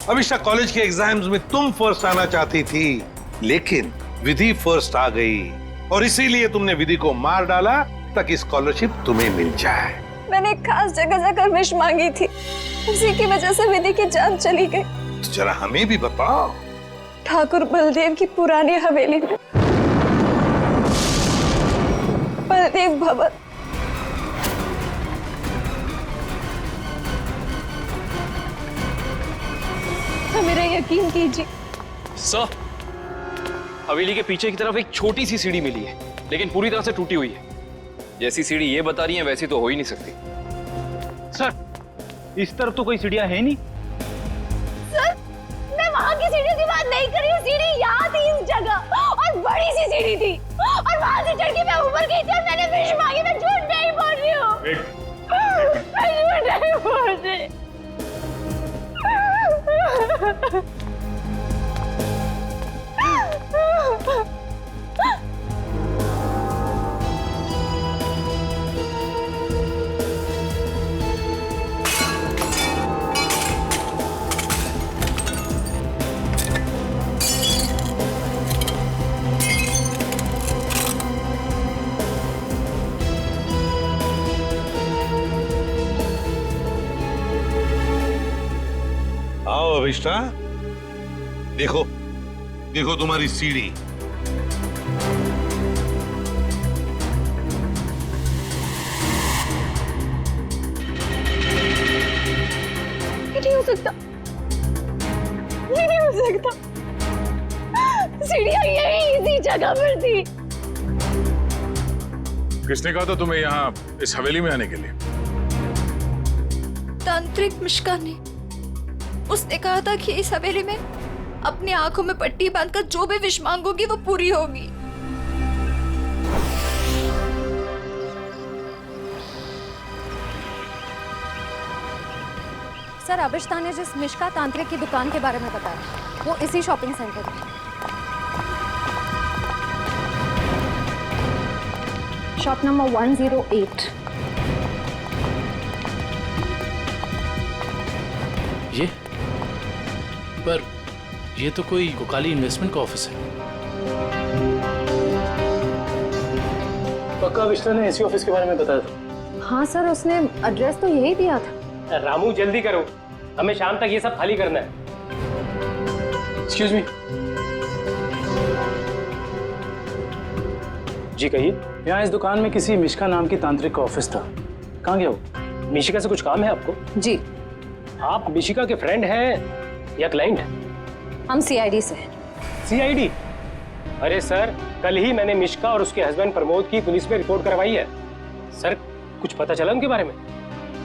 अभिष्टा, college के exams में तुम फर्स्ट आना चाहती थी, लेकिन विधि फर्स्ट आ गई और इसीलिए तुमने विधि को मार डाला ताकि स्कॉलरशिप तुम्हें मिल जाए। मैंने एक खास जगह जाकर विश मांगी थी, उसी की वजह से विधि की जान चली गई। तो जरा हमें भी बताओ। ठाकुर बलदेव की पुरानी हवेली में, बलदेव भवन। मेरा यकीन कीजिए सर, हवेली के पीछे की तरफ एक छोटी सी सीढ़ी मिली है, लेकिन पूरी तरह से टूटी हुई है। जैसी सीढ़ी ये बता रही है वैसी तो हो ही नहीं सकती। सर, इस तरफ तो कोई सीढ़ियां है नहीं। सर, मैं वहाँ की सीढ़ी की बात नहीं कर रही हूँ। सीढ़ी यहाँ थी इस जगह, और बड़ी सी सीढ़ी थी, और वहाँ से चढ़ के मैं ऊपर गई थी और मैंने विश मांगी। मैं झूठ नहीं बोल रही हूँ। मैं झूठ नहीं बोल रही। आओ अभिष्टा, देखो देखो तुम्हारी सीढ़ी। ये नहीं हो सकता, ये नहीं हो सकता। सीढ़ियाँ यही इसी जगह पर थी। किसने कहा था तुम्हें यहाँ इस हवेली में आने के लिए? तांत्रिक मिश्का ने। उसने कहा था कि इस हवेली में अपनी आंखों में पट्टी बांधकर जो भी विश मांगोगी वो पूरी होगी। सर, अभिष्टा ने जिस मिश्का तांत्रिक की दुकान के बारे में बताया, वो इसी शॉपिंग सेंटर में, शॉप नंबर 108। ये पर ये तो कोई कोकाली इन्वेस्टमेंट का ऑफिस है। पक्का अभिष्टा ने इसी ऑफिस के बारे में बताया था। हाँ सर, उसने एड्रेस तो यही दिया था। रामू जल्दी करो, हमें शाम तक ये सब खाली करना है। Excuse me. जी कहिए। यहाँ इस दुकान में किसी मिश्का नाम की तांत्रिक का ऑफिस था, कहाँ गया वो? मिशिका से कुछ काम है आपको? जी। आप मिशिका के फ्रेंड हैं या क्लाइंट है? हम सीआईडी से हैं। सीआईडी? अरे सर, कल ही मैंने मिशिका और उसके हस्बैंड प्रमोद की पुलिस में रिपोर्ट करवाई है। सर, कुछ पता चला उनके बारे में?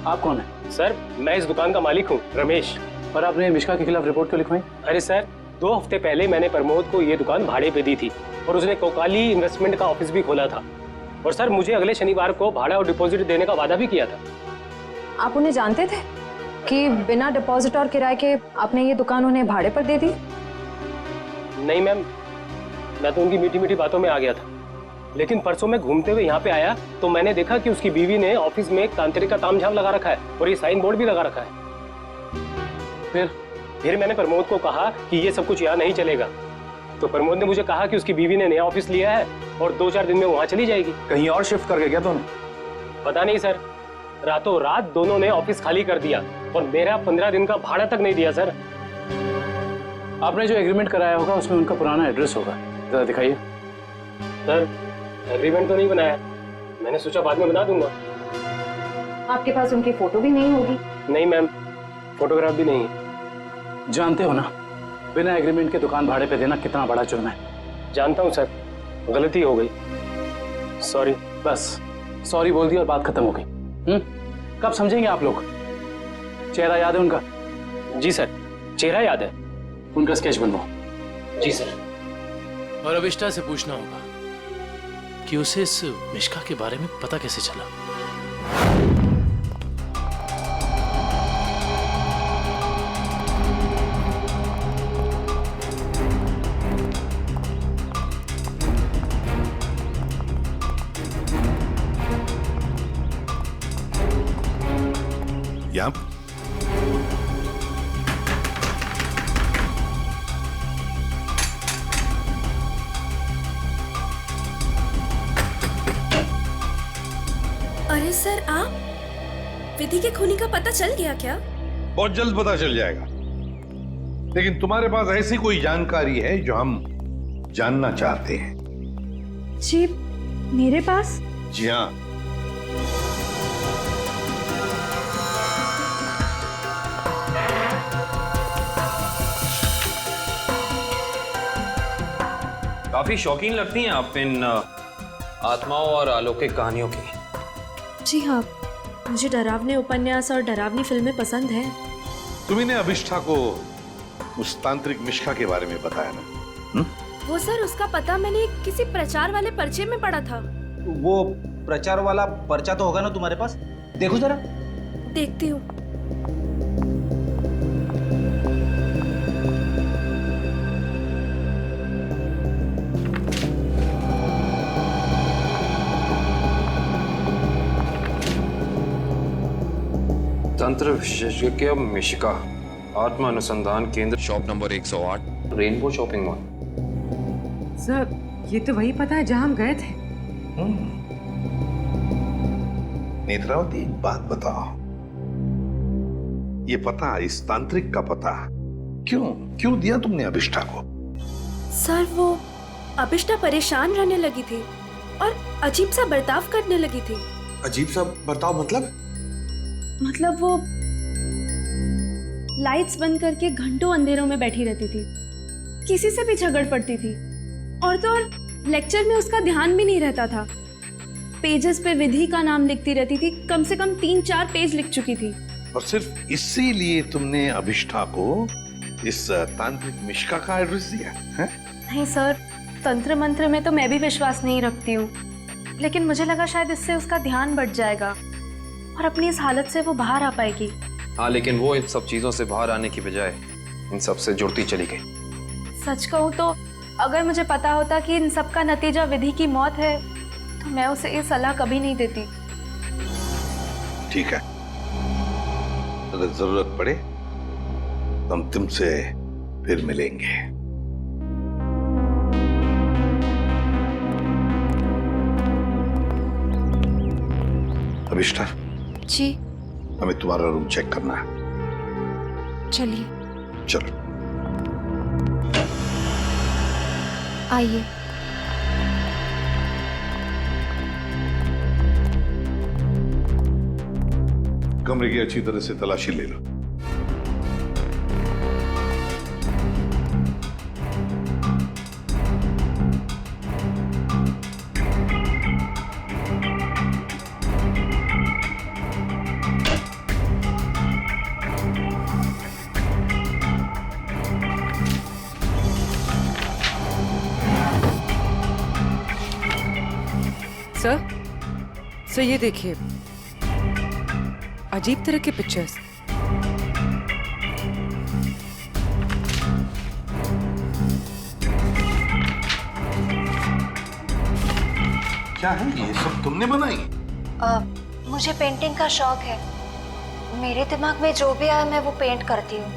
आप कौन है? सर, मैं इस दुकान का मालिक हूँ, रमेश। और आपने मिश्का के खिलाफ रिपोर्ट क्यों लिखवाई? अरे सर, 2 हफ्ते पहले मैंने प्रमोद को ये दुकान भाड़े पे दी थी और उसने कोकाली इन्वेस्टमेंट का ऑफिस भी खोला था। और सर, मुझे अगले शनिवार को भाड़ा और डिपॉजिट देने का वादा भी किया था। आप उन्हें जानते थे कि बिना डिपॉजिट और किराए के आपने ये दुकान उन्हें भाड़े पर दे दी? नहीं मैम, मैं तो उनकी मीठी मीठी बातों में आ गया था, लेकिन परसों मैं घूमते हुए यहाँ पे आया तो मैंने देखा कि उसकी बीवी ने ऑफिस में एक तांत्रिक का तामझाम लगा रखा है और ये साइन बोर्ड भी लगा रखा है। फिर मैंने प्रमोद को कहा कि ये सब कुछ यहाँ नहीं चलेगा, तो प्रमोद ने मुझे कहा कि उसकी बीवी ने नया ऑफिस लिया है और 2-4 दिन में वहाँ चली जाएगी। कहीं और शिफ्ट करके क्या दोनों? पता नहीं सर, रातों रात दोनों ने ऑफिस खाली कर दिया और मेरा 15 दिन का भाड़ा तक नहीं दिया सर। आपने जो एग्रीमेंट कराया होगा उसमें उनका पुराना एड्रेस होगा, जरा दिखाइए। सर, एग्रीमेंट तो नहीं बनाया, मैंने सोचा बाद में बना दूंगा। आपके पास उनकी फोटो भी नहीं होगी? नहीं मैम, फोटोग्राफ भी नहीं है। जानते हो ना, बिना एग्रीमेंट के दुकान भाड़े पे देना कितना बड़ा जुर्म है। जानता हूँ सर, गलती हो गई, सॉरी। बस सॉरी बोल दी और बात खत्म हो गई। कब समझेंगे आप लोग? चेहरा याद है उनका? जी सर, चेहरा याद है। उनका स्केच बनवाओ। जी सर। और अभिष्टा से पूछना होगा कि उसे इस मिश्का के बारे में पता कैसे चला। सर आप विधि के खूनी का पता चल गया क्या? बहुत जल्द पता चल जाएगा, लेकिन तुम्हारे पास ऐसी कोई जानकारी है जो हम जानना चाहते हैं? जी मेरे पास? जी हाँ। काफी शौकीन लगती हैं आप इन आत्माओं और अलौकिक कहानियों की। जी हाँ, मुझे डरावने उपन्यास और डरावनी फिल्में पसंद हैं। तुम्ही ने अभिष्ठा को उस तांत्रिक मिश्का के बारे में बताया ना? वो सर, उसका पता मैंने किसी प्रचार वाले पर्चे में पढ़ा था। वो प्रचार वाला पर्चा तो होगा ना तुम्हारे पास? देखो जरा। देखती हूँ। तंत्र विशेषज्ञ मिशिका, आत्मा अनुसंधान केंद्र, shop number 108, rainbow shopping mall. Sir ये तो वही पता है जहां हम गए थे। नेत्रावती, एक बात बताओ, ये पता, इस तांत्रिक का पता क्यों दिया तुमने अभिष्ठा को? सर वो अभिष्ठा परेशान रहने लगी थी और अजीब सा बर्ताव करने लगी थी। अजीब सा बर्ताव मतलब वो लाइट्स बंद करके घंटों अंधेरों में बैठी रहती थी, किसी से भी झगड़ पड़ती थी, और तो और लेक्चर में उसका ध्यान भी नहीं रहता था। पेजेस पे विधि का नाम लिखती रहती थी, कम से कम 3-4 पेज लिख चुकी थी। और सिर्फ इसीलिए तुमने अभिष्ठा को इस तांत्रिक मिश्का का एड्रेस दिया है? नहीं सर, तंत्र मंत्र में तो मैं भी विश्वास नहीं रखती हूँ, लेकिन मुझे लगा शायद इससे उसका ध्यान बढ़ जाएगा और अपनी इस हालत से वो बाहर आ पाएगी। हाँ, लेकिन वो इन सब चीजों से बाहर आने की बजाय इन सब से जुड़ती चली गई। सच कहूँ तो अगर मुझे पता होता कि इन सब का नतीजा विधि की मौत है, तो मैं उसे ये सलाह कभी नहीं देती। ठीक है, अगर जरूरत पड़े तो हम तुमसे फिर मिलेंगे। अभिष्ठा जी हमें तुम्हारा रूम चेक करना है। चलिए। चलो आइए। कमरे की अच्छी तरह से तलाशी ले लो। सर ये देखिए, अजीब तरह के पिक्चर्स। क्या है ये सब तुमने बनाई? मुझे पेंटिंग का शौक है, मेरे दिमाग में जो भी आए मैं वो पेंट करती हूँ।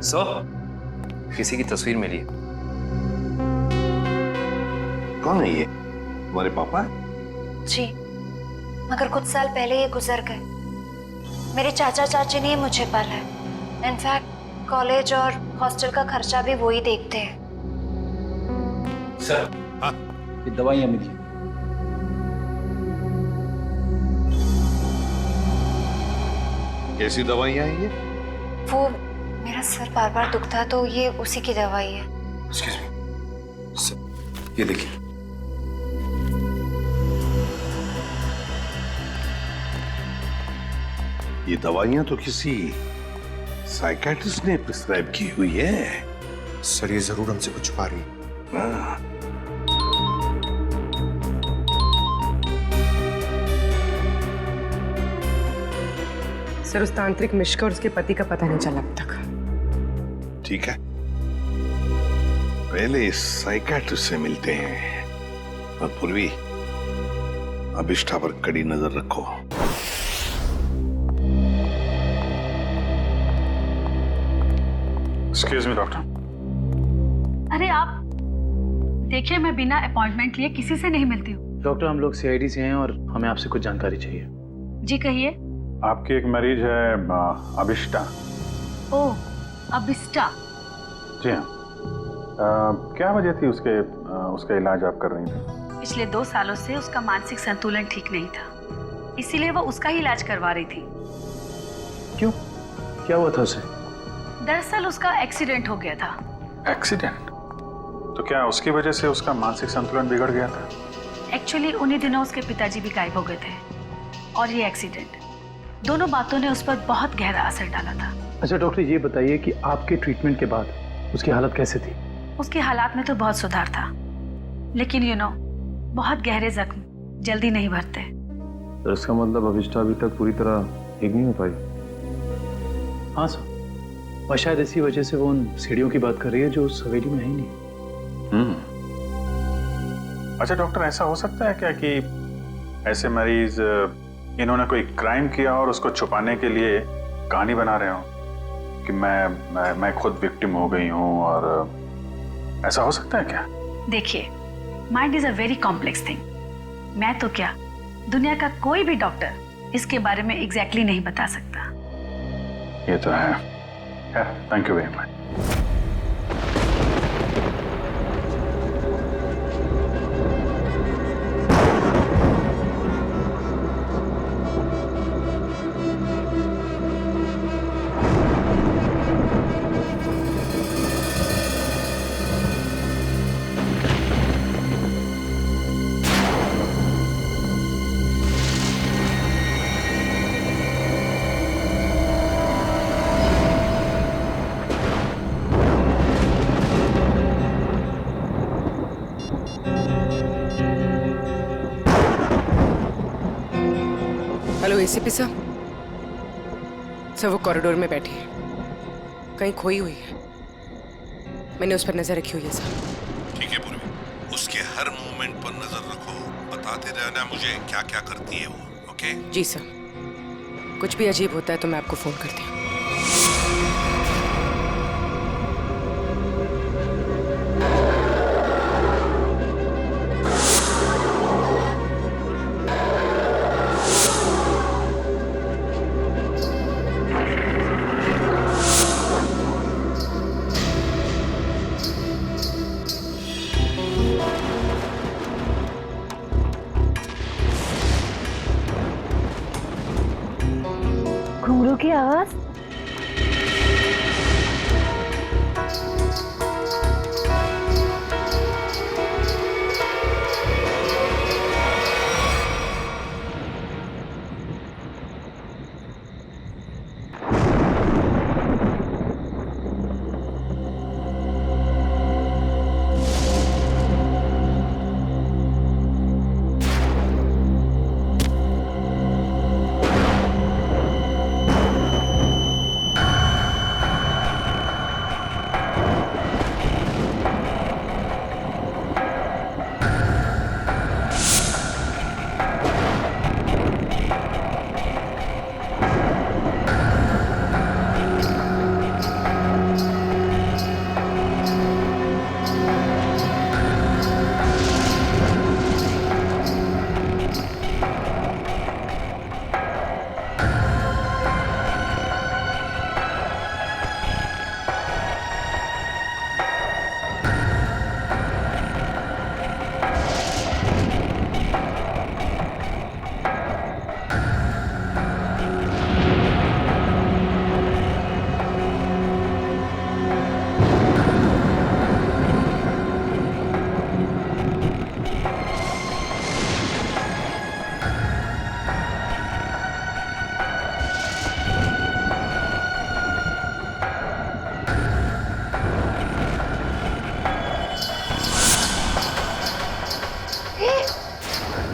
सर, किसी की तस्वीर मिली है। कौन है ये? तुम्हारे पापा? जी, मगर कुछ साल पहले ये गुजर गए। मेरे चाचा चाची ने मुझे पाला है। इनफैक्ट कॉलेज और हॉस्टल का खर्चा भी वो ही देखते हैं। सर, हाँ? ये दवाइयां मिली। कैसी दवाइयां हैं ये? वो मेरा सर बार बार दुखता है तो ये उसी की दवाई है। एक्सक्यूज मी सर, ये देखिए। ये दवाइयां तो किसी साइकियाट्रिस्ट ने प्रिस्क्राइब की हुई है। सर ये जरूर हमसे कुछ छुपा रही है। हाँ। सर उस तांत्रिक मिश्का और उसके पति का पता नहीं चला अब तक। ठीक है, पहले इस साइकियाट्रिस्ट से मिलते हैं और पूर्वी अभिष्ठा पर कड़ी नजर रखो। Excuse me doctor. अरे आप देखिए, मैं बिना अपॉइंटमेंट लिए किसी से नहीं मिलती हूँ। डॉक्टर, हम लोग सीआईडी से हैं और हमें आपसे कुछ जानकारी चाहिए। जी कहिए। आपकी एक मरीज है अभिष्टा। ओह, अभिष्टा। जी हाँ। क्या वजह थी उसका इलाज आप कर रही थी? पिछले 2 सालों से उसका मानसिक संतुलन ठीक नहीं था, इसीलिए वो उसका ही इलाज करवा रही थी। क्यों? क्या हुआ था उसे? दरअसल उसका एक्सीडेंट हो गया था। एक्सीडेंट? तो क्या उसकी वजह से उसका मानसिक संतुलन बिगड़ गया था? एक्चुअली उन्हीं दिनों उसके पिताजी भी गायब हो गए थे और ये एक्सीडेंट, दोनों बातों ने उस पर बहुत गहरा असर डाला था। अच्छा डॉक्टर, ये बताइए कि आपके ट्रीटमेंट के बाद उसकी हालत कैसे थी? उसकी हालात में तो बहुत सुधार था, लेकिन बहुत गहरे जख्म जल्दी नहीं भरते। तो इसका मतलब अभिष्टा अभी तक पूरी तरह ठीक नहीं हो पाई? हाँ सर, और शायद इसी वजह से वो उन सीढ़ियों की बात कर रही है जो उस हवेली में है ही नहीं। अच्छा डॉक्टर, ऐसा हो सकता है क्या कि ऐसे मरीज इन्होंने कोई क्राइम किया और उसको छुपाने के लिए कहानी बना रहे हो कि मैं खुद विक्टिम हो गई हूँ, और ऐसा हो सकता है क्या? देखिए, mind is a very complex thing. मैं तो क्या, दुनिया का कोई भी डॉक्टर इसके बारे में एग्जैक्टली नहीं बता सकता। ये तो है। Thank you very much. Hello ACP साहब। सर वो कॉरिडोर में बैठी है, कहीं खोई हुई है। मैंने उस पर नजर रखी हुई है सर। ठीक है पूर्वी, उसके हर मूवमेंट पर नजर रखो, बताते रहना मुझे क्या क्या करती है वो। ओके? जी सर, कुछ भी अजीब होता है तो मैं आपको फोन करती हूँ। घुंघरू की आवाज।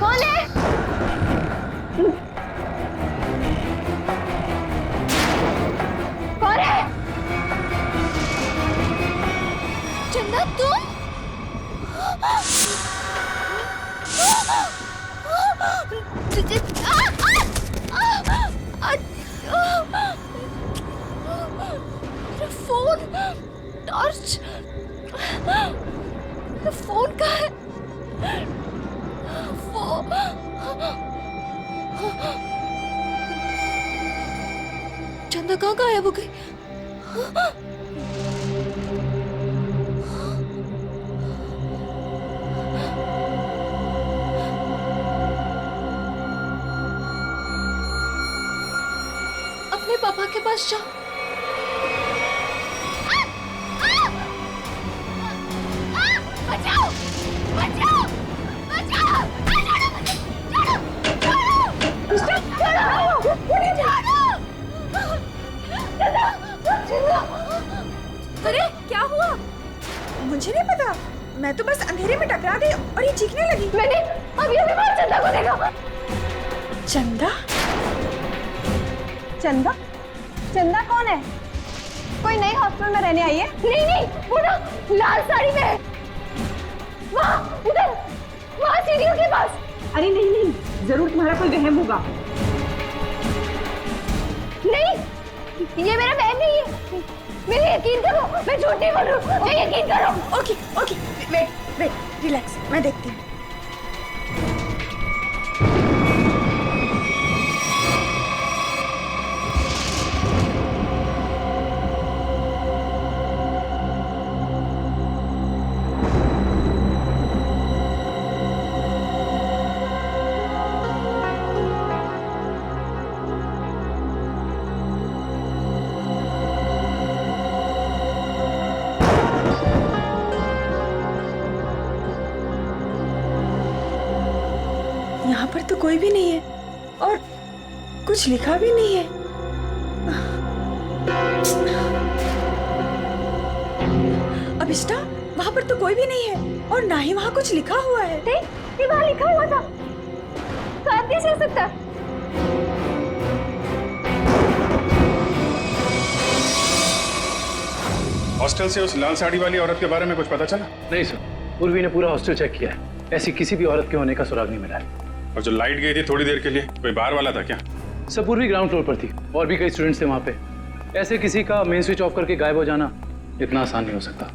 कौन है? कौन है? चंदा तुम? मेरा फोन, टॉर्च, मेरा फोन कहाँ है? फोन चंदा कहाँ गायब हो गई? अपने पापा के पास जाओ। बचाओ बचाओ बचाओ! अरे क्या हुआ? मुझे नहीं पता, मैं तो बस अंधेरे में टकरा गई और ये चीखने लगी। मैंने अभी बाहर चंदा को देखा। चंदा? चंदा? चंदा कौन है? कोई नई हॉस्टल में रहने आई है? नहीं नहीं, वो ना लाल साड़ी में है। वहाँ उधर, वहाँ सीढ़ियों के पास। अरे नहीं नहीं, जरूर तुम्हारा कोई वहम होगा। नहीं, ये मेरा बहन नहीं है। मेरे यकीन करो, मैं झूठ नहीं बोल रही हूँ। मैं यकीन करो। Okay okay, wait wait, relax, मैं देखती हूँ। यहाँ पर तो कोई भी नहीं है और कुछ लिखा भी नहीं है। अभिष्टा, वहाँ पर तो कोई भी नहीं है और ना ही वहाँ कुछ लिखा हुआ है। ये वहाँ लिखा हुआ था, साथ कैसे हो सकता? हॉस्टल से उस लाल साड़ी वाली औरत के बारे में कुछ पता चला? नहीं सर, उर्वी ने पूरा हॉस्टल चेक किया है, ऐसी किसी भी औरत के होने का सुराग नहीं मिला है। और जो लाइट गई थी थोड़ी देर के लिए, कोई बाहर वाला था क्या? सब पूर्वी ग्राउंड फ्लोर पर थी और भी कई स्टूडेंट्स थे वहाँ पे। ऐसे किसी का मेन स्विच ऑफ करके गायब हो जाना इतना आसान नहीं हो सकता।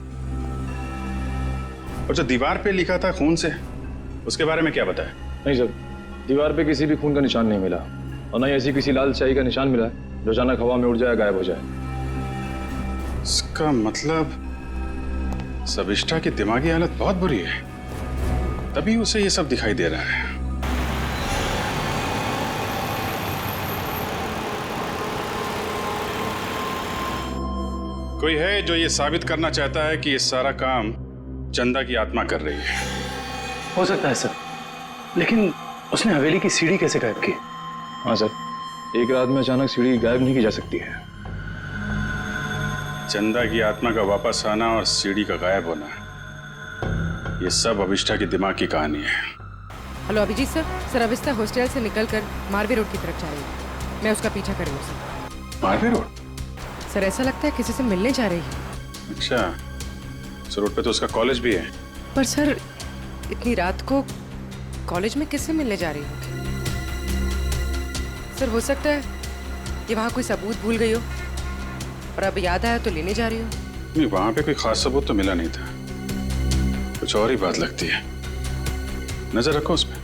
और जो दीवार पे लिखा था खून से, उसके बारे में क्या बताया? नहीं सर, दीवार पे किसी भी खून का निशान नहीं मिला और न ही ऐसी किसी लाल स्याही का निशान मिला है जो अचानक हवा में उड़ जाए, गायब हो जाए। इसका मतलब सविष्टा की दिमागी हालत बहुत बुरी है, तभी उसे ये सब दिखाई दे रहा है। कोई है जो ये साबित करना चाहता है कि ये सारा काम चंदा की आत्मा कर रही है। हो सकता है सर, लेकिन उसने हवेली की सीढ़ी कैसे गायब की? हाँ सर, एक रात में अचानक सीढ़ी गायब नहीं की जा सकती है। चंदा की आत्मा का वापस आना और सीढ़ी का गायब होना, ये सब अभिष्टा की दिमाग की कहानी है। हेलो अभिजीत सर, अभिष्टा हॉस्टल से निकलकर मारवे रोड की तरफ जा रही है। मैं उसका पीछा कर रही हूँ सर। मारवे रोड? सर ऐसा लगता है किसी से मिलने जा रही है। अच्छा, इस रोड पे तो उसका कॉलेज भी है। पर सर इतनी रात को कॉलेज में किससे मिलने जा रही होगी? सर हो सकता है कि वहाँ कोई सबूत भूल गई हो और अब याद आया तो लेने जा रही हो। नहीं, वहाँ पे कोई खास सबूत तो मिला नहीं था, कुछ और ही बात लगती है। नजर रखो उस पर।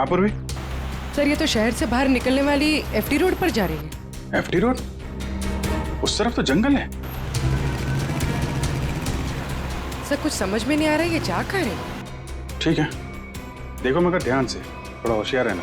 पूर्वी, सर ये तो शहर से बाहर निकलने वाली एफडी रोड पर जा रही है। FD road? उस तरफ तो जंगल है। सर कुछ समझ में नहीं आ रहा है ये जा कहाँ रही है। ठीक है, देखो मगर ध्यान से, थोड़ा होशियार रहना।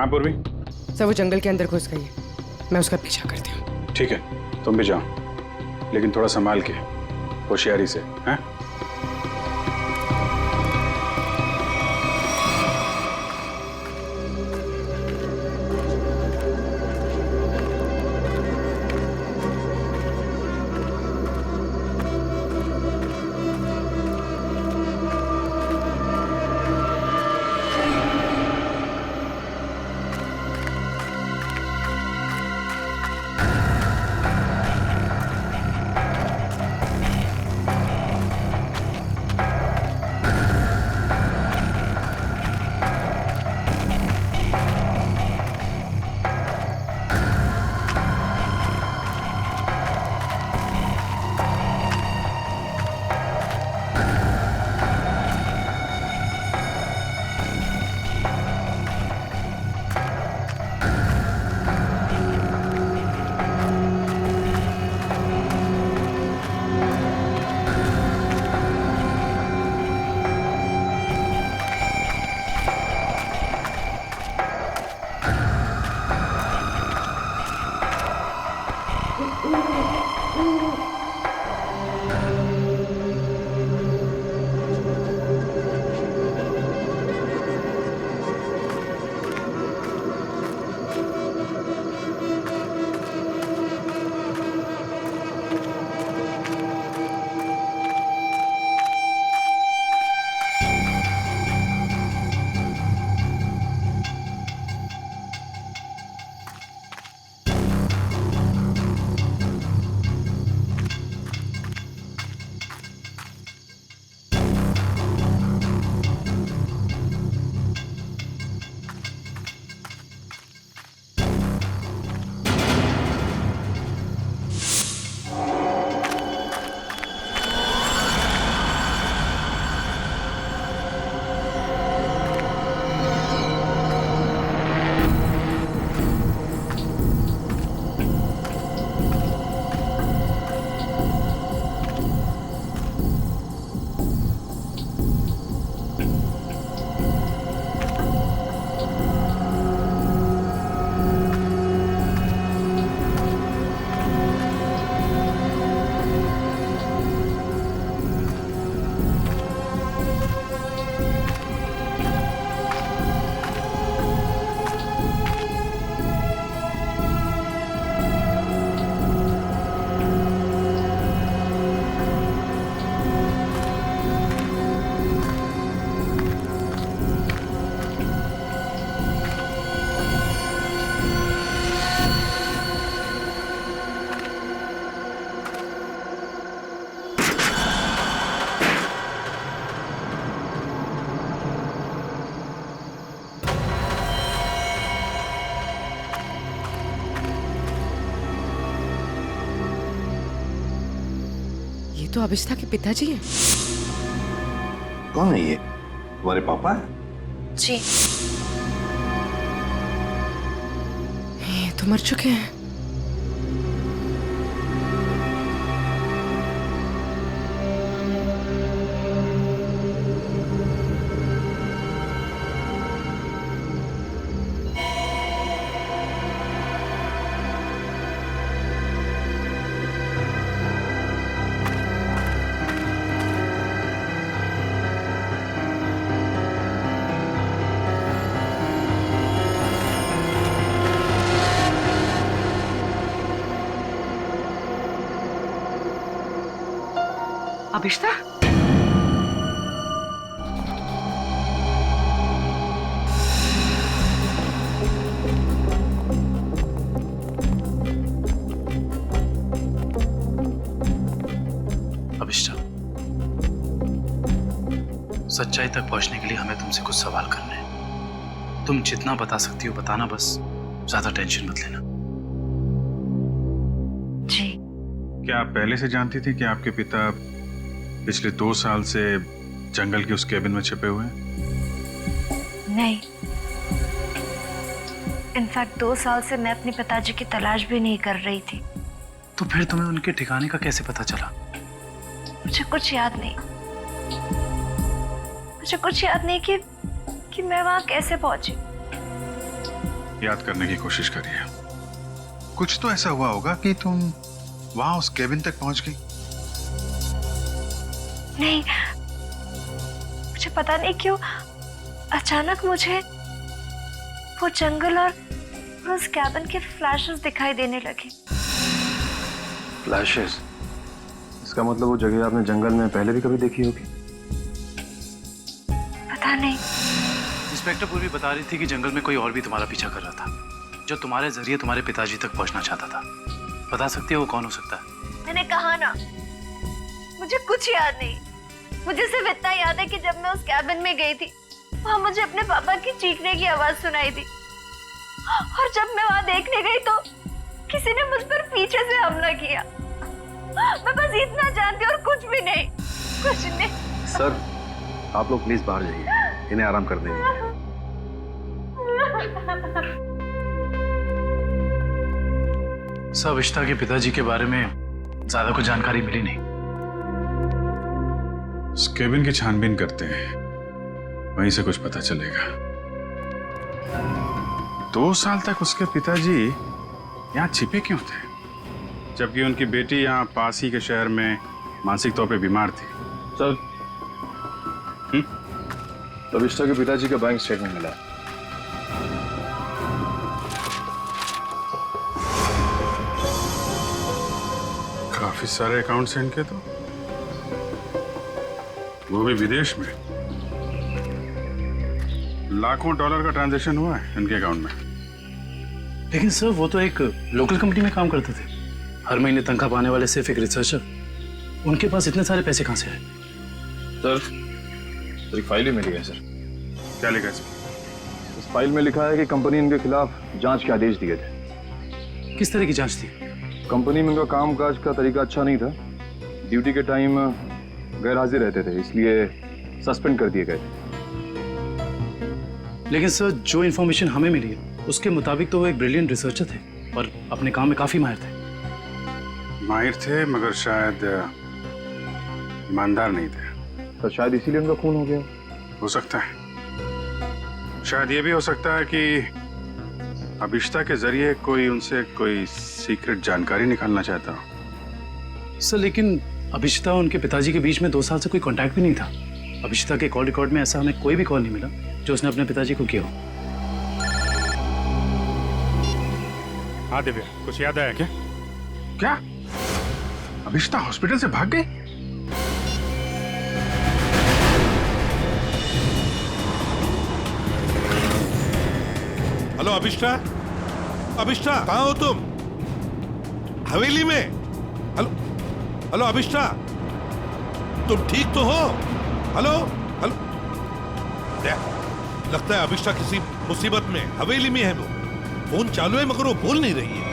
हाँ पूर्वी। सर वो जंगल के अंदर घुस गई है, मैं उसका पीछा करती हूँ। ठीक है, तुम भी जाओ, लेकिन थोड़ा संभाल के, होशियारी से, हैं? तो अभिष्ठा के पिताजी हैं। कौन है ये? तुम्हारे पापा? जी। ये तो मर चुके हैं। अभिष्ठा, अभिष्ठा, सच्चाई तक पहुंचने के लिए हमें तुमसे कुछ सवाल करने हैं। तुम जितना बता सकती हो बताना, बस ज्यादा टेंशन मत लेना। जी। क्या आप पहले से जानती थी कि आपके पिता पिछले 2 साल से जंगल के उस केबिन में छिपे हुए हैं? नहीं, इनफैक्ट 2 साल से मैं अपने पिताजी की तलाश भी नहीं कर रही थी। तो फिर तुम्हें उनके ठिकाने का कैसे पता चला? मुझे कुछ याद नहीं, मुझे कुछ याद नहीं कि मैं वहां कैसे पहुंची। याद करने की कोशिश करिए। कुछ तो ऐसा हुआ होगा कि तुम वहां उस केबिन तक पहुंच गई। नहीं, मुझे पता नहीं क्यों अचानक मुझे वो जंगल और उस कैबिन के फ्लैशेस दिखाई देने लगे। फ्लैशेस? इसका मतलब वो जगह आपने जंगल में पहले भी कभी देखी होगी। पता नहीं। इंस्पेक्टर पूर्वी बता रही थी कि जंगल में कोई और भी तुम्हारा पीछा कर रहा था, जो तुम्हारे जरिए तुम्हारे पिताजी तक पहुंचना चाहता था। बता सकती हो वो कौन हो सकता है? मैंने कहा ना, मुझे कुछ याद नहीं। मुझे सिर्फ इतना याद है कि जब मैं उस कैबिन में गई थी, वहां मुझे अपने पापा की चीखने की आवाज सुनाई दी, और जब मैं वहां देखने गई तो किसी ने मुझ पर पीछे से हमला किया। मैं बस इतना जानती हूँ और कुछ भी नहीं, कुछ नहीं। सर, आप लोग प्लीज बाहर जाइए, इन्हें आराम कर देंगे। सर, अभिष्टा के पिताजी के बारे में ज्यादा कुछ जानकारी मिली नहीं। उस केबिन की छानबीन करते हैं, वहीं से कुछ पता चलेगा। 2 साल तक उसके पिताजी यहाँ छिपे क्यों थे, जबकि उनकी बेटी यहाँ पास ही के शहर में मानसिक तौर पे बीमार थी? सर, अभिष्टा के पिताजी का बैंक स्टेटमेंट मिला। काफी सारे अकाउंट्स हैं इनके तो, वो भी विदेश में। लाखों डॉलर का ट्रांजैक्शन हुआ है इनके अकाउंट में। लेकिन सर, वो तो एक लोकल कंपनी में काम करते थे, हर महीने तनख्वाह पाने वाले सिर्फ एक रिसर्चर। उनके पास इतने सारे पैसे कहां से आए? सर, एक फाइल ही मिली है सर। क्या लिखा है इसमें? इस फाइल में लिखा है कि कंपनी इनके खिलाफ जांच के आदेश दिए थे। किस तरह की जांच थी? कंपनी में इनका कामकाज का तरीका अच्छा नहीं था, ड्यूटी के टाइम गैर हाजिर रहते थे, इसलिए सस्पेंड कर दिए गए थे। लेकिन सर, जो इन्फॉर्मेशन हमें मिली है उसके मुताबिक तो वो एक ब्रिलियंट रिसर्चर थे और अपने काम में काफी माहिर थे। माहिर थे, मगर शायद ईमानदार नहीं थे। तो शायद इसीलिए उनका खून हो गया। हो सकता है। शायद ये भी हो सकता है कि अभिष्टा के जरिए कोई उनसे कोई सीक्रेट जानकारी निकालना चाहता हो। सर, लेकिन अभिष्टा और उनके पिताजी के बीच में 2 साल से कोई कांटेक्ट भी नहीं था। अभिष्टा के कॉल रिकॉर्ड में ऐसा हमें कोई भी कॉल नहीं मिला जो उसने अपने पिताजी को किया हो। हाँ दिव्या, कुछ याद आया क्या? क्या अभिष्टा हॉस्पिटल से भाग गई? हेलो अभिष्टा, अभिष्टा कहाँ हो तुम? हवेली में? हेलो हेलो अभिष्टा, तुम ठीक तो हो? हेलो हेलो, लगता है अभिष्टा किसी मुसीबत में हवेली में है। वो फोन चालू है मगर वो बोल नहीं रही है।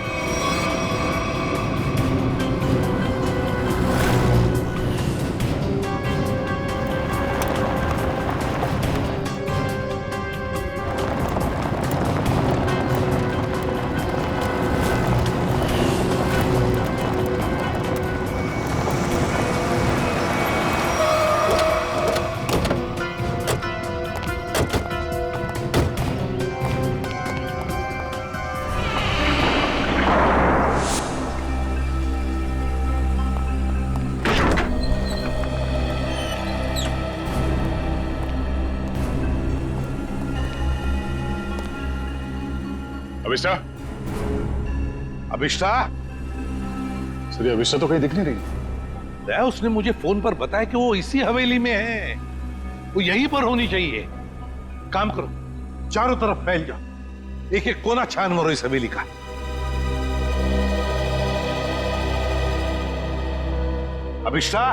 अभिष्टा, अभिष्टा, सर ये अभिष्टा तो कहीं दिख नहीं रही। उसने मुझे फोन पर बताया कि वो इसी हवेली में है, वो यहीं पर होनी चाहिए। काम करो, चारों तरफ फैल जाओ, एक एक कोना छान मारो इस हवेली का। अभिष्टा,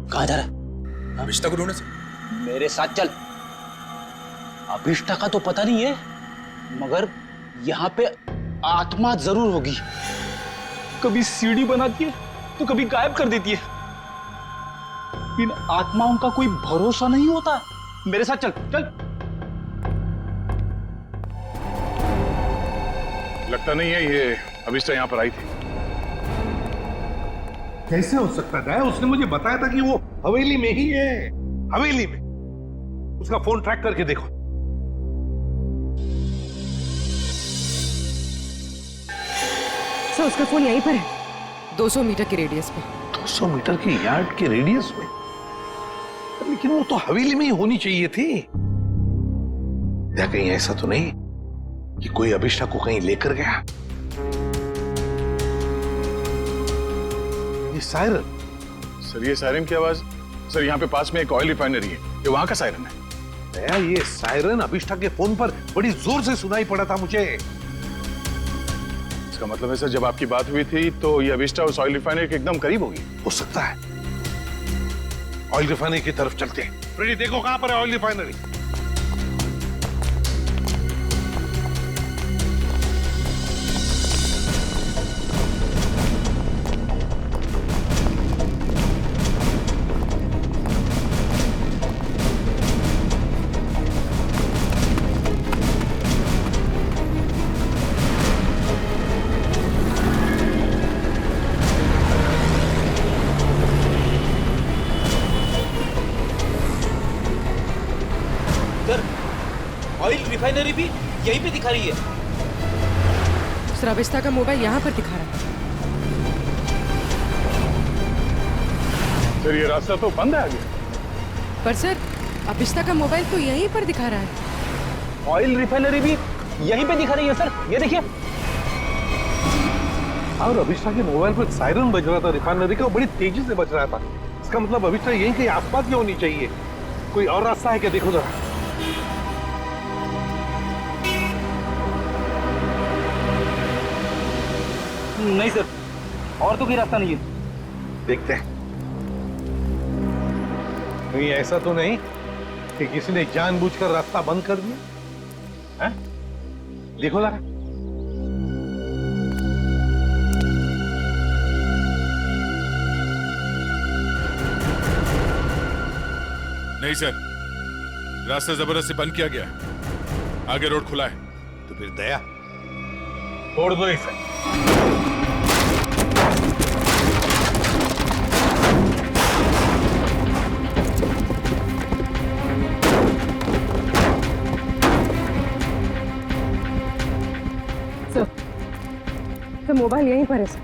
कहाँ जा रहा है? अभिष्टा को ढूंढने से। मेरे साथ चल। अभिष्टा का तो पता नहीं है, मगर यहाँ पे आत्मा जरूर होगी। कभी सीढ़ी बनाती है तो कभी गायब कर देती है। इन आत्माओं का कोई भरोसा नहीं होता। मेरे साथ चल चल। लगता नहीं है ये अभिष्टा यहाँ पर आई थी। कैसे हो सकता है? उसने मुझे बताया था कि वो हवेली में ही है, हवेली में। उसका फोन ट्रैक करके देखो। सर उसका फोन यहीं पर है, 200 मीटर की रेडियस पे। 200 मीटर की यार्ड के रेडियस में? लेकिन वो तो हवेली में ही होनी चाहिए थी। या कहीं ऐसा तो नहीं कि कोई अभिष्टा को कहीं लेकर गया? ये सायरन। सर ये सायरन की आवाज, सर यहाँ पे पास में एक ऑयल रिफाइनरी है, ये वहां का सायरन है। दया, ये सायरन अभिष्टा के फोन पर बड़ी जोर से सुनाई पड़ा था मुझे। इसका मतलब है सर जब आपकी बात हुई थी तो ये अभिष्टा उस ऑयल रिफाइनरी के एकदम करीब होगी। हो सकता है। ऑयल रिफाइनरी की तरफ चलते हैं। फ्रेडी देखो कहां पर है ऑयल रिफाइनरी। ऑयल रिफाइनरी भी यहीं पे दिखा रही है। सर अभिष्टा का मोबाइल यहाँ पर दिखा रहा है। सर ये रास्ता तो बंद है आगे। पर सर अभिष्टा का मोबाइल तो यहीं पर दिखा रहा है। ऑयल रिफाइनरी भी यहीं पे दिखा रही है सर, ये देखिए। और अभिष्टा के मोबाइल पर सायरन बज रहा था रिफाइनरी का, बड़ी तेजी से बज रहा था। इसका मतलब अभिष्टा यहीं कहीं आसपास की होनी चाहिए। कोई और रास्ता है क्या, देखो जरा। नहीं सर, और तो कोई रास्ता नहीं है। देखते हैं। कहीं ऐसा तो नहीं कि किसी ने जानबूझकर रास्ता बंद कर दिया है? देखो जरा। नहीं सर, रास्ता जबरदस्ती बंद किया गया, आगे रोड खुला है। तो फिर दया छोड़ दो इसे। सर मोबाइल यहीं पर है सर।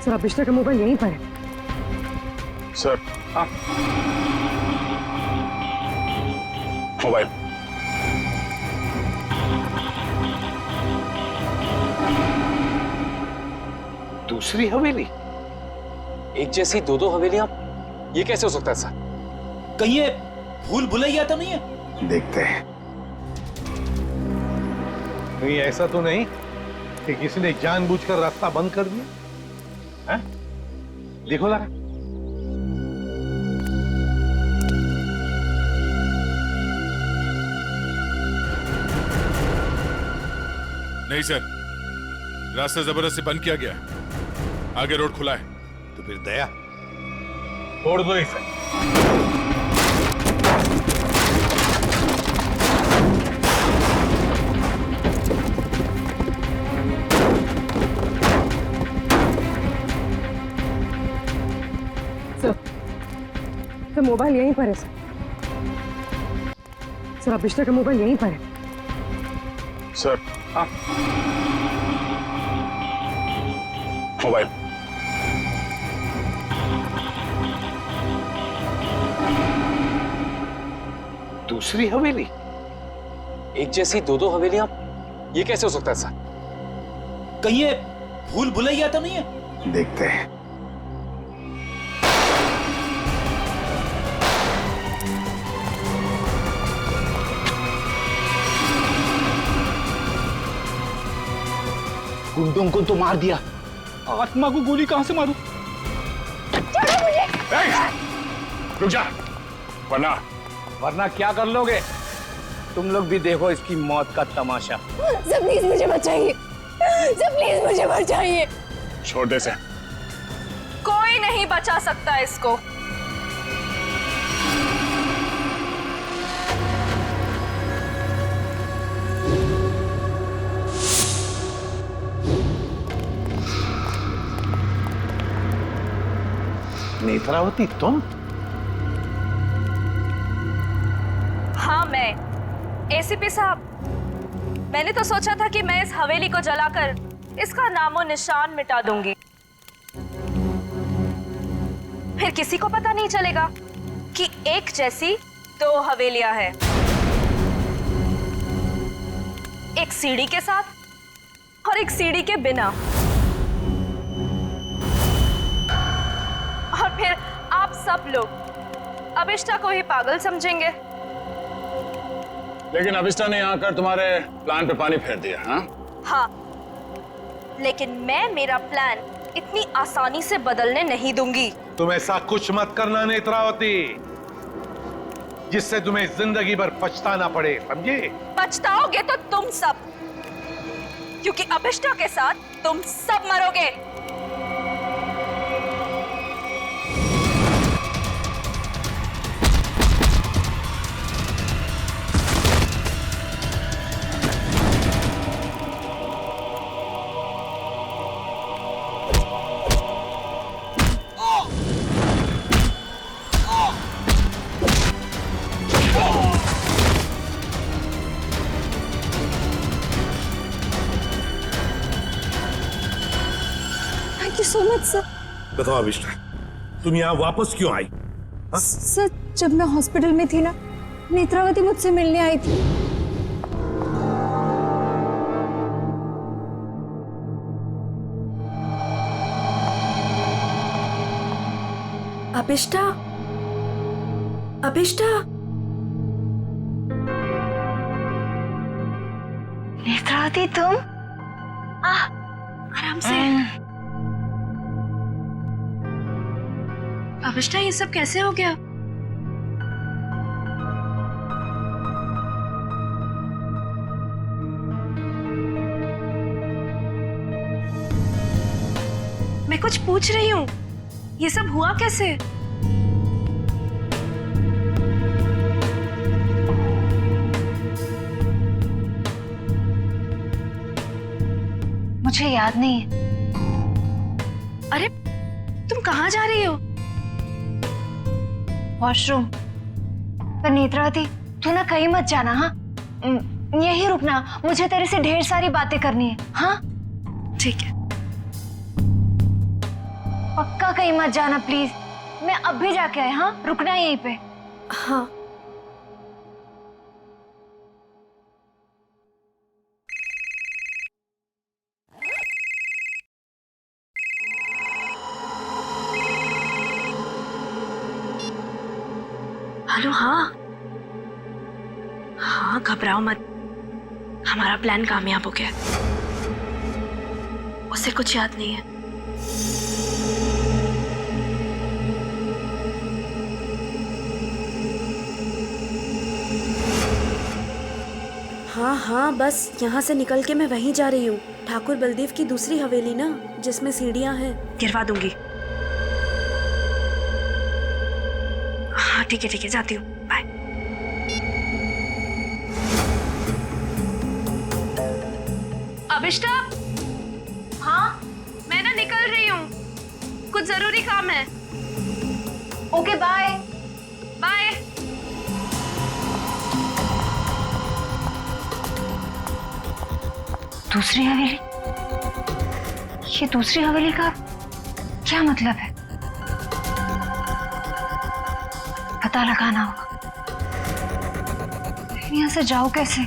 सर अभिष्टा का मोबाइल यहीं पर है। सर हाँ मोबाइल। दूसरी हवेली? एक जैसी दो दो हवेलियां, ये कैसे हो सकता है सर? कहीं ये भूल भुलैया तो नहीं है? देखते हैं। कहीं ऐसा तो नहीं कि किसी ने जानबूझकर रास्ता बंद कर दिया है? देखो जरा। नहीं सर, रास्ता जबरदस्ती बंद किया गया, आगे रोड खुला है। तो फिर दया छोड़ दो इसे। सर मोबाइल यहीं पर है सर। सर अभिष्टा का मोबाइल यहीं पर है। सर हाँ मोबाइल। दूसरी हवेली? एक जैसी दो दो हवेलियां, ये कैसे हो सकता है सर? कहीं ये भूल भुलैया तो नहीं है? देखते हैं। गुंडों को तो मार दिया, आत्मा को गोली कहां से मारूं? रुक जा, वरना क्या कर लोगे? तुम लोग भी देखो इसकी मौत का तमाशा। सर प्लीज मुझे बचाइए, सर प्लीज मुझे बचाइए। छोड़ दे से। कोई नहीं बचा सकता इसको। नेत्रावती तुम? एसीपी साहब, मैंने तो सोचा था कि मैं इस हवेली को जलाकर इसका नामो निशान मिटा दूंगी। फिर किसी को पता नहीं चलेगा कि एक जैसी दो हवेलियां हैं, एक सीढ़ी के साथ और एक सीढ़ी के बिना। और फिर आप सब लोग अभिष्टा को ही पागल समझेंगे। लेकिन अभिष्टा ने यहाँ आकर तुम्हारे प्लान पे पानी फेर दिया। हाँ, लेकिन मैं मेरा प्लान इतनी आसानी से बदलने नहीं दूंगी। तुम ऐसा कुछ मत करना नेत्रावती, जिससे तुम्हें जिंदगी भर पछताना पड़े, समझे? पछताओगे तो तुम सब, क्योंकि अभिष्टा के साथ तुम सब मरोगे। So much sir. बताओ अभिष्टा, तुम यहाँ वापस क्यों आई? सर, जब मैं हॉस्पिटल में थी ना, नेत्रावती मुझसे मिलने आई थी। अभिष्टा, अभिष्टा, नेत्रावती तुम? आराम से। अभिष्टा, ये सब कैसे हो गया? मैं कुछ पूछ रही हूँ, ये सब हुआ कैसे? मुझे याद नहीं है। अरे, तुम कहाँ जा रही हो? वॉशरूम। पर नेत्रावती, तू ना कहीं मत जाना। हाँ, यहीं रुकना, मुझे तेरे से ढेर सारी बातें करनी है। हाँ ठीक है। पक्का कहीं मत जाना प्लीज। मैं अब भी जाके आया। हाँ, रुकना यहीं पे। हाँ। हेलो। हाँ हाँ, घबराओ मत, हमारा प्लान कामयाब हो गया। उसे कुछ याद नहीं है। हाँ हाँ, बस यहाँ से निकल के मैं वहीं जा रही हूँ। ठाकुर बलदेव की दूसरी हवेली ना, जिसमें सीढ़ियाँ हैं, गिरवा दूंगी। हाँ ठीक है, जाती हूँ। बाय। अभिष्टा। हाँ, मैं ना निकल रही हूँ, कुछ जरूरी काम है। Okay, bye. बाय। दूसरी हवेली? ये दूसरी हवेली का क्या मतलब है? पता लगाना होगा। यहाँ से जाओ कैसे?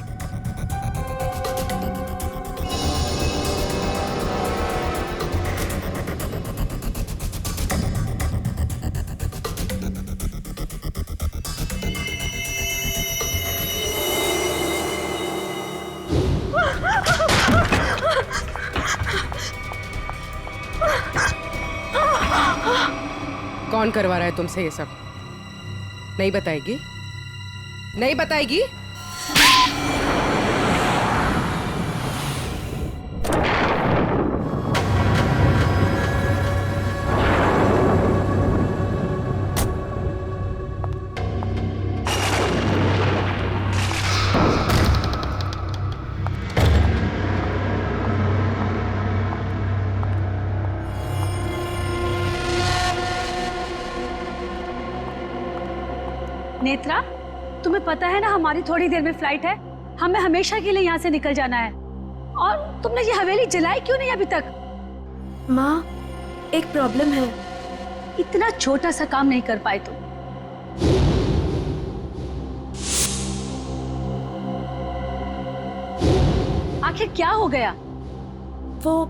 कौन करवा रहा है तुमसे ये सब? नहीं बताएगी? नहीं बताएगी? नेत्रा, तुम्हें पता है ना हमारी थोड़ी देर में फ्लाइट है। हमें हमेशा के लिए यहाँ से निकल जाना है। और तुमने ये हवेली जलाई क्यों नहीं अभी तक? माँ, एक प्रॉब्लम है। इतना छोटा सा काम नहीं कर पाए तुम। आखिर क्या हो गया? वो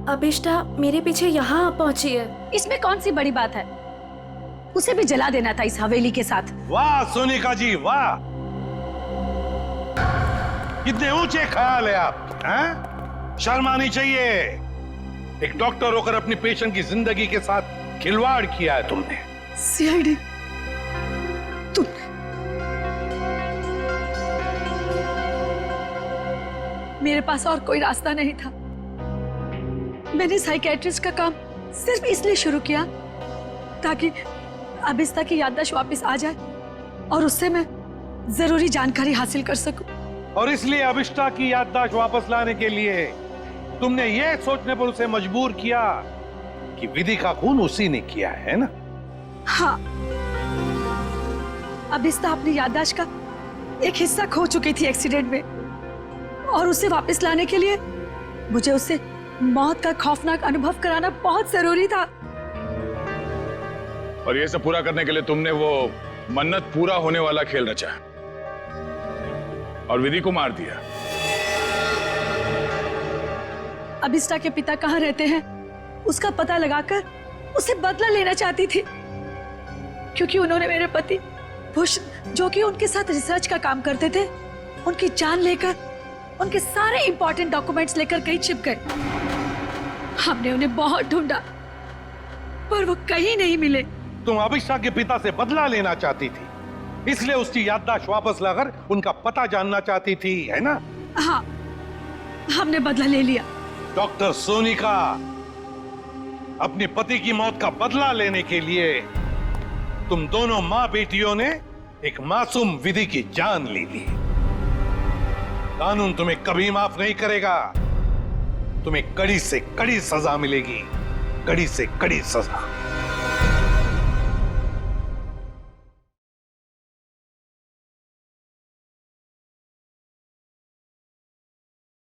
अभिष्टा मेरे पीछे यहाँ पहुंची है। इसमें कौन सी बड़ी बात है? उसे भी जला देना था इस हवेली के साथ। वाह सोनिका जी वाह, कितने ऊंचे ख्याल है आप, हैं? शर्म आनी चाहिए। एक डॉक्टर होकर अपनी पेशेंट की जिंदगी के साथ खिलवाड़ किया है तुमने। सीआईडी, तुम मेरे पास और कोई रास्ता नहीं था। मैंने साइकियाट्रिस्ट का काम सिर्फ इसलिए शुरू किया ताकि अभिष्टा की याददाश्त वापस आ जाए और उससे मैं जरूरी जानकारी हासिल कर सकूं। और इसलिए अभिष्टा की याददाश्त वापस लाने के लिए तुमने ये सोचने पर उसे मजबूर किया कि विधि का खून उसी ने किया है ना? हाँ, अभिष्टा अपनी याददाश्त का एक हिस्सा खो चुकी थी एक्सीडेंट में, और उसे वापस लाने के लिए मुझे उससे मौत का खौफनाक अनुभव कराना बहुत जरूरी था। और ये सब पूरा करने के लिए तुमने वो मन्नत पूरा होने वाला खेल रचा और विधि को मार दिया। अभिष्टा के पिता कहाँ रहते हैं उसका पता लगाकर उसे बदला लेना चाहती थी, क्योंकि उन्होंने मेरे पति बुश, जो कि उनके साथ रिसर्च का काम करते थे, उनकी जान लेकर उनके सारे इंपॉर्टेंट डॉक्यूमेंट्स लेकर कहीं छिप गए। हमने उन्हें बहुत ढूंढा पर वो कहीं नहीं मिले। तुम अभिष्टा के पिता से बदला लेना चाहती थी, इसलिए उसकी याददाश्त वापस लाकर उनका पता जानना चाहती थी, है ना? हाँ, हमने बदला ले लिया। डॉक्टर सोनिका, अपने पति की मौत का बदला लेने के लिए तुम दोनों मां बेटियों ने एक मासूम विधि की जान ले ली। कानून तुम्हें कभी माफ नहीं करेगा। तुम्हें कड़ी से कड़ी सजा मिलेगी, कड़ी से कड़ी सजा।